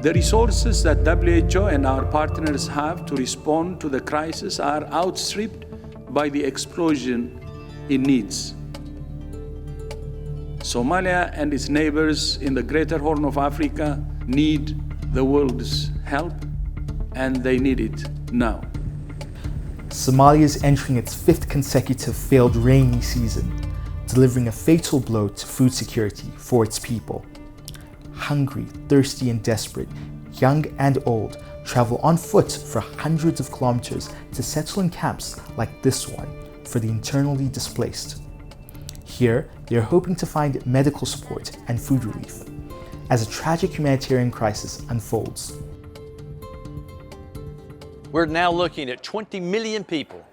The resources that WHO and our partners have to respond to the crisis are outstripped by the explosion in needs. Somalia and its neighbors in the Greater Horn of Africa need the world's help, and they need it now. Somalia is entering its 5th consecutive failed rainy season, delivering a fatal blow to food security for its people. Hungry, thirsty, and desperate, young and old travel on foot for hundreds of kilometers to settle in camps like this one for the internally displaced. Here, they are hoping to find medical support and food relief as a tragic humanitarian crisis unfolds. We're now looking at 20 million people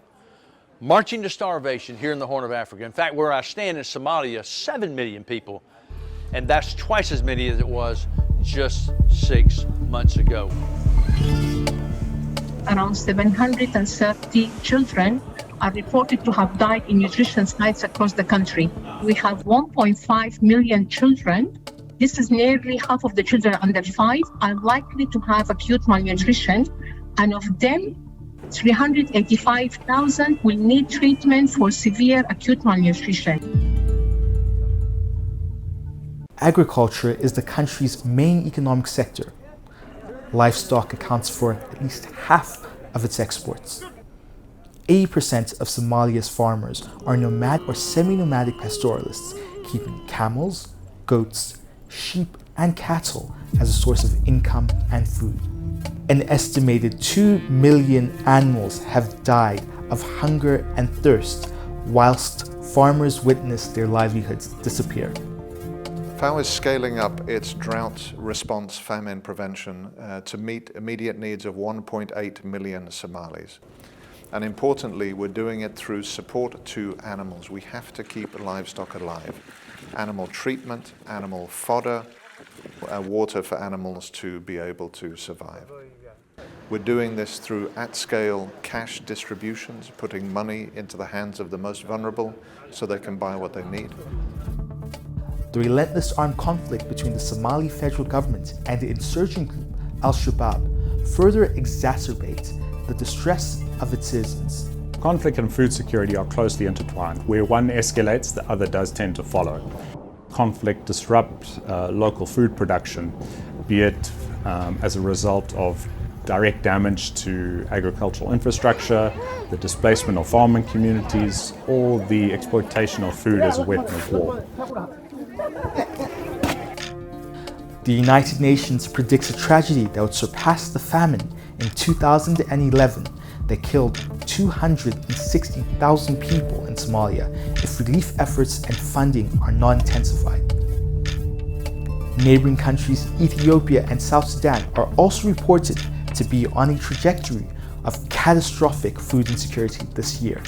marching to starvation here in the Horn of Africa. In fact, where I stand in Somalia, 7 million people, and that's twice as many as it was just 6 months ago. Around 730 children are reported to have died in nutrition sites across the country. We have 1.5 million children. This is nearly half of the children under 5 are likely to have acute malnutrition, and of them, 385,000 will need treatment for severe acute malnutrition. Agriculture is the country's main economic sector. Livestock accounts for at least half of its exports. 80% of Somalia's farmers are nomadic or semi-nomadic pastoralists, keeping camels, goats, sheep, and cattle as a source of income and food. An estimated 2 million animals have died of hunger and thirst, whilst farmers witness their livelihoods disappear. FAO is scaling up its drought response famine prevention to meet immediate needs of 1.8 million Somalis. And importantly, we're doing it through support to animals. We have to keep livestock alive. Animal treatment, animal fodder, water for animals to be able to survive. We're doing this through at-scale cash distributions, putting money into the hands of the most vulnerable so they can buy what they need. The relentless armed conflict between the Somali federal government and the insurgent group Al-Shabaab further exacerbates the distress of its citizens. Conflict and food security are closely intertwined. Where one escalates, the other does tend to follow. Conflict disrupts local food production, be it as a result of direct damage to agricultural infrastructure, the displacement of farming communities, or the exploitation of food as a weapon of war. The United Nations predicts a tragedy that would surpass the famine in 2011 that killed 260,000 people in Somalia if relief efforts and funding are not intensified. Neighboring countries Ethiopia and South Sudan are also reported to be on a trajectory of catastrophic food insecurity this year.